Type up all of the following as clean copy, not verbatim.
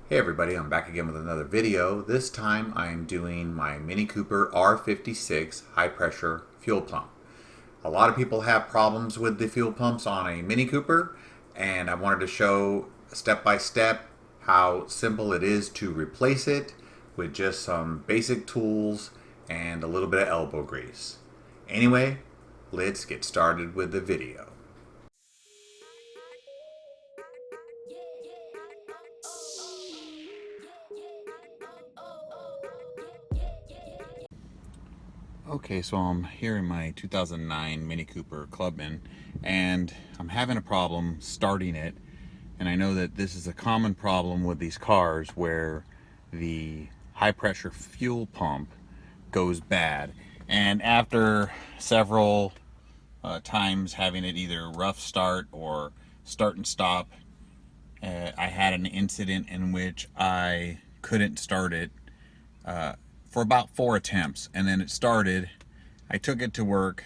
Hey everybody, I'm back again with another video. This time I'm doing my Mini Cooper R56 high pressure fuel pump. A lot of people have problems with the fuel pumps on a Mini Cooper, and I wanted to show step by step how simple it is to replace it with just some basic tools and a little bit of elbow grease. Anyway, let's get started with the video. Okay, so I'm here in my 2009 Mini Cooper Clubman, and I'm having a problem starting it. And I know that this is a common problem with these cars where the high pressure fuel pump goes bad. And after several times having it either rough start or start and stop, I had an incident in which I couldn't start it for about 4 attempts, and then it started. I took it to work,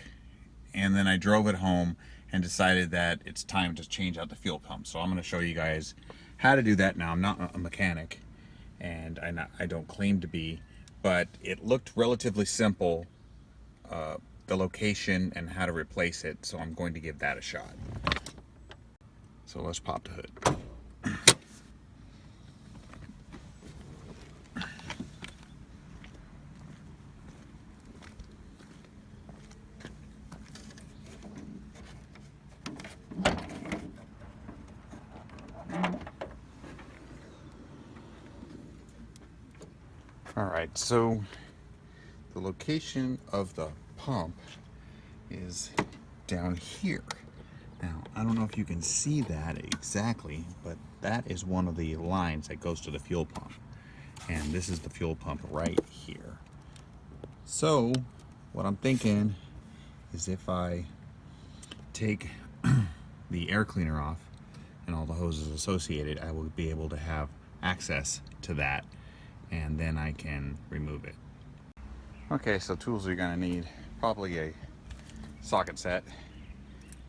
and then I drove it home and decided that it's time to change out the fuel pump. So I'm going to show you guys how to do that now. I'm not a mechanic, and I don't claim to be, but it looked relatively simple, the location and how to replace it, so I'm going to give that a shot. So let's pop the hood. Alright, so the location of the pump is down here. Now, I don't know if you can see that exactly, but that is one of the lines that goes to the fuel pump. And this is the fuel pump right here. So, what I'm thinking is if I take the air cleaner off and all the hoses associated, I will be able to have access to that, and then I can remove it. Okay, so tools you're gonna need, probably a socket set,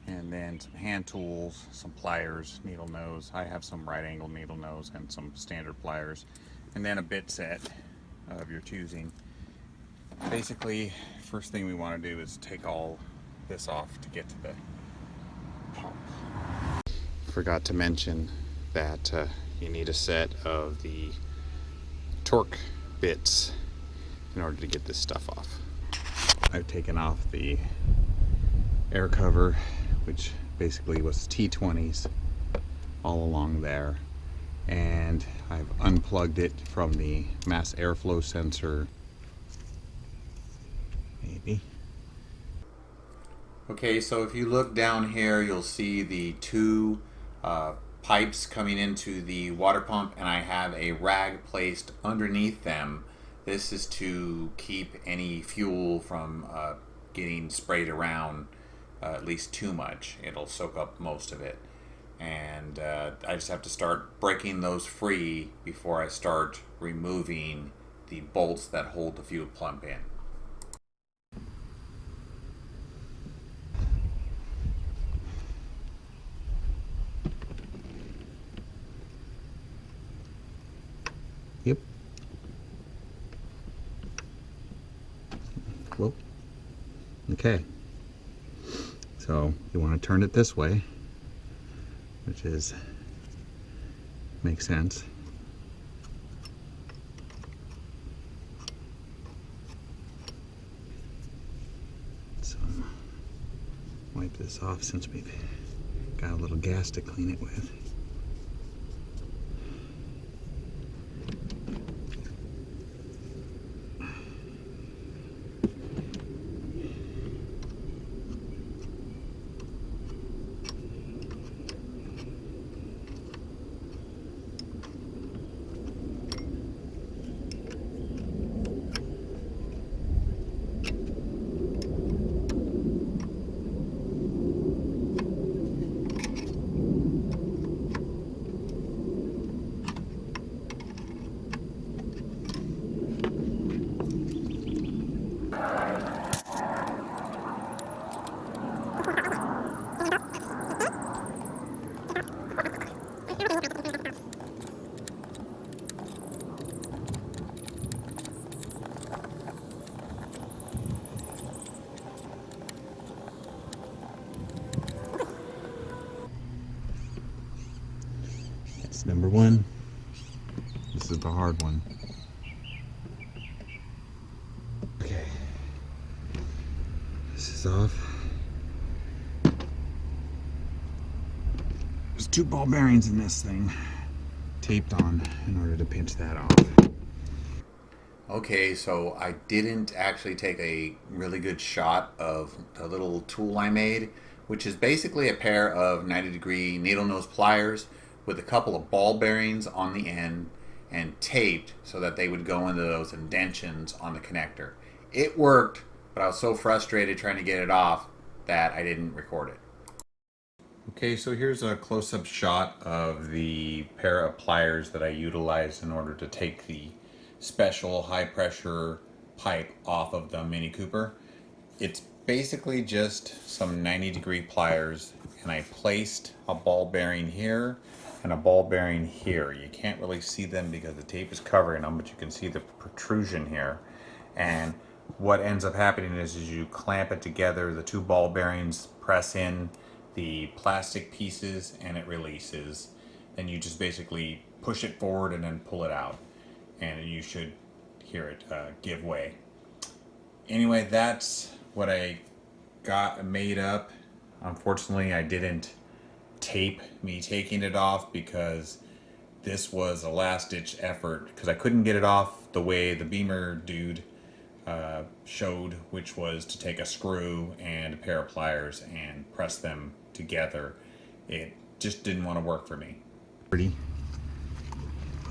and then some hand tools, some pliers, needle nose. I have some right angle needle nose and some standard pliers, and then a bit set of your choosing. Basically, first thing we want to do is take all this off to get to the pump. Forgot to mention that you need a set of the torque bits in order to get this stuff off. I've taken off the air cover, which basically was T20s all along there, and I've unplugged it from the mass airflow sensor. Maybe. Okay, so if you look down here, you'll see the two pipes coming into the water pump, and I have a rag placed underneath them. This is to keep any fuel from getting sprayed around at least too much. It'll soak up most of it. And I just have to start breaking those free before I start removing the bolts that hold the fuel pump in. Yep. Whoa. Okay. So you want to turn it this way, which is makes sense. So wipe this off since we've got a little gas to clean it with. It's number one. This is the hard one. Okay. This is off. There's 2 ball bearings in this thing taped on in order to pinch that off. Okay, so I didn't actually take a really good shot of the little tool I made, which is basically a pair of 90-degree needle nose pliers with a couple of ball bearings on the end and taped so that they would go into those indentions on the connector. It worked, but I was so frustrated trying to get it off that I didn't record it. Okay, so here's a close-up shot of the pair of pliers that I utilized in order to take the special high-pressure pipe off of the Mini Cooper. It's basically just some 90-degree pliers, and I placed a ball bearing here and a ball bearing here. You can't really see them because the tape is covering them, but you can see the protrusion here. And what ends up happening is you clamp it together, the 2 ball bearings press in the plastic pieces and it releases. Then you just basically push it forward and then pull it out, and you should hear it give way. Anyway, that's what I got made up. Unfortunately, I didn't tape me taking it off because this was a last-ditch effort because I couldn't get it off the way the Beamer dude showed, which was to take a screw and a pair of pliers and press them together. It just didn't want to work for me. Put it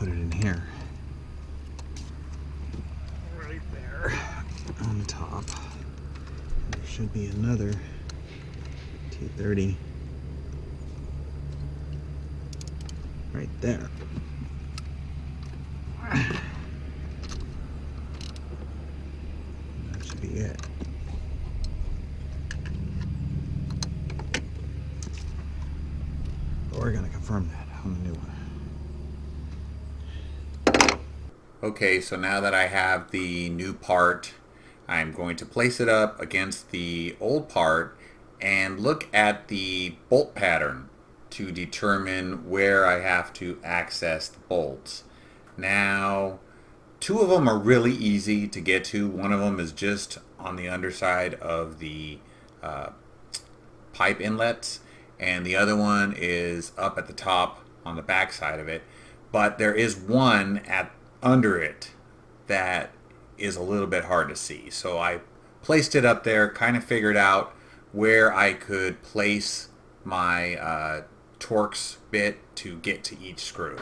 in here. Right there on the top. There should be another T30 right there. That should be it. But we're going to confirm that on the new one. Okay, so now that I have the new part, I'm going to place it up against the old part and look at the bolt pattern to determine where I have to access the bolts. Now, 2 of them are really easy to get to. One of them is just on the underside of the pipe inlets, and the other one is up at the top on the back side of it. But there is one under it that is a little bit hard to see. So I placed it up there, kind of figured out where I could place my Torx bit to get to each screw.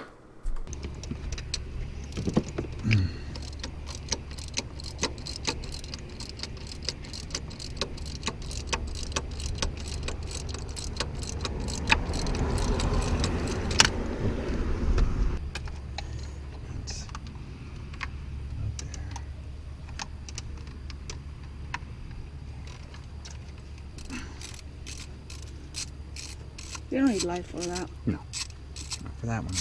You don't need light for that. No, not for that one.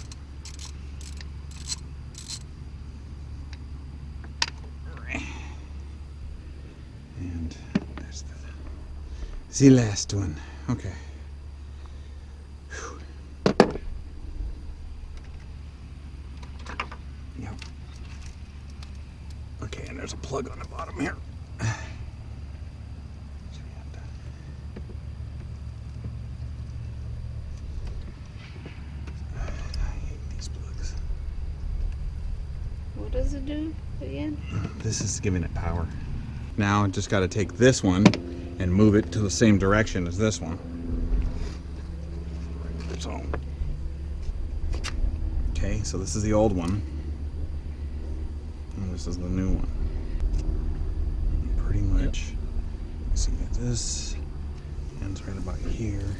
And there's the last one. Okay. Whew. Yep. Okay, and there's a plug on the bottom here. What does it do again? This is giving it power. Now I just got to take this one and move it to the same direction as this one. So, okay, so this is the old one, and this is the new one. And pretty much, you see this ends right about here.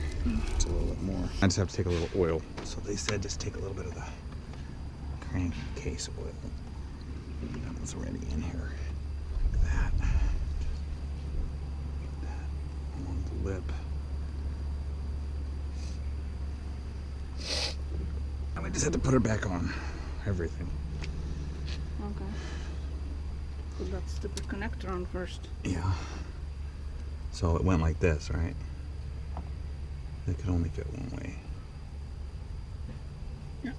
It's a little bit more. I just have to take a little oil. So they said just take a little bit of the crankcase oil. That was already in here. Like that. Like that. Along the lip. And we just had to put it back on. Everything. Okay. So that's the connector on first. Yeah. So it went like this, right? It could only fit one way. Yeah.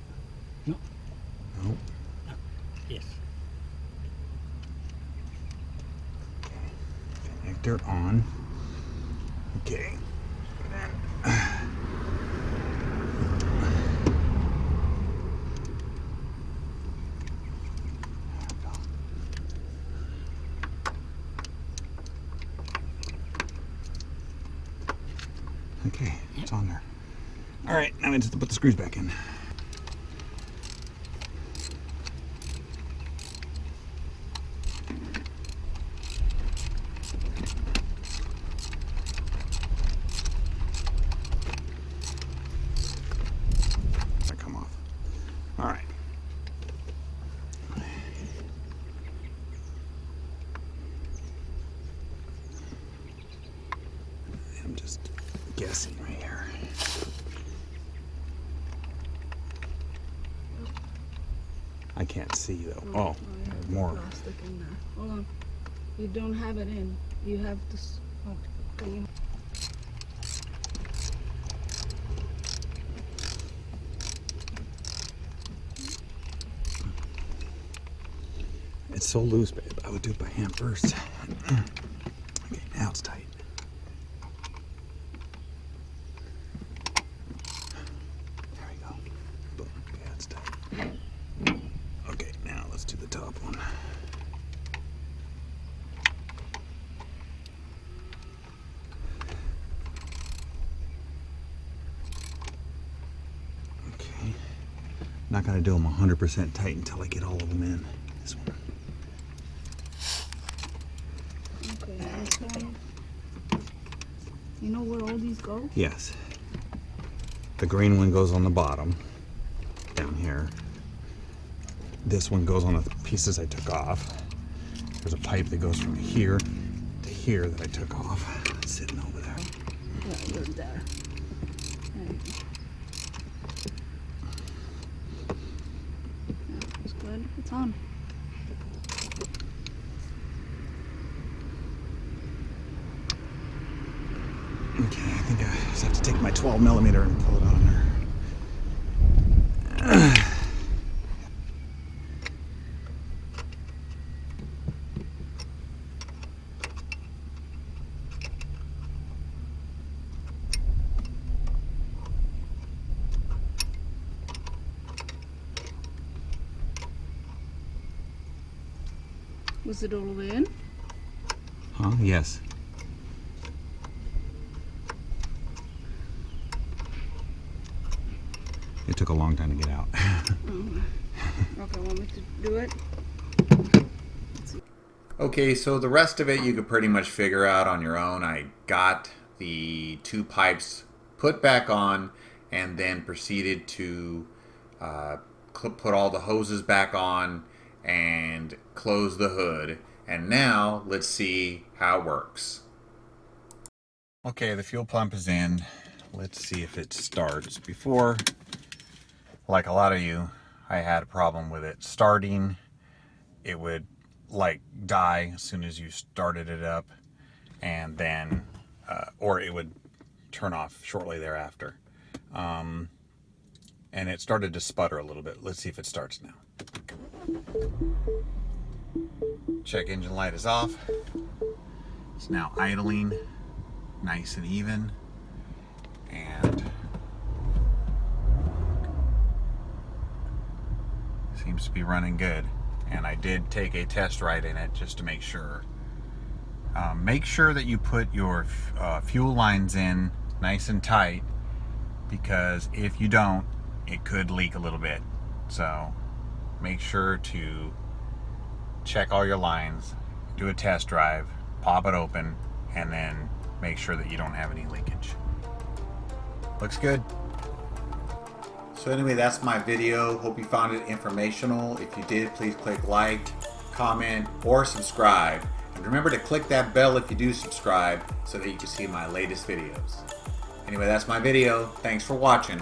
connector on. Okay. Okay, it's on there. All right, now we just put the screws back in. Come off. All right. I'm just guessing right here. I can't see though. Oh, more. Plastic in there. Hold on. You don't have it in. You have to. Oh, okay. It's so loose, babe. I would do it by hand first. Okay, now it's tight. There we go. Boom. Yeah, it's tight. Okay, now let's do the top one. Okay. Not gonna do them 100% tight until I get all of them in. This one. Okay, this one. You know where all these go? Yes. The green one goes on the bottom, down here. This one goes on the pieces I took off. There's a pipe that goes from here to here that I took off. It's sitting over there. Yeah, you're there. There you go. Yeah, it's good. It's on. Okay, I think I just have to take my 12mm and pull it on there. Was it all the way in? Huh? Yes. It took a long time to get out. Okay, want me to do it? Okay, so the rest of it you could pretty much figure out on your own. I got the two pipes put back on and then proceeded to put all the hoses back on and close the hood. And now let's see how it works. Okay, the fuel pump is in. Let's see if it starts. Before, like a lot of you, I had a problem with it starting. It would like die as soon as you started it up, and then or it would turn off shortly thereafter. And it started to sputter a little bit. Let's see if it starts now. Check engine light is off. It's now idling nice and even, and seems to be running good. And I did take a test ride in it just to make sure. Make sure that you put your fuel lines in nice and tight, because if you don't, it could leak a little bit. So make sure to check all your lines, do a test drive, pop it open, and then make sure that you don't have any leakage. Looks good. So anyway, that's my video. Hope you found it informational. If you did, please click like, comment, or subscribe. And remember to click that bell if you do subscribe so that you can see my latest videos. Anyway, that's my video. Thanks for watching.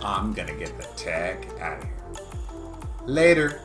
I'm gonna get the tech out of here. Later.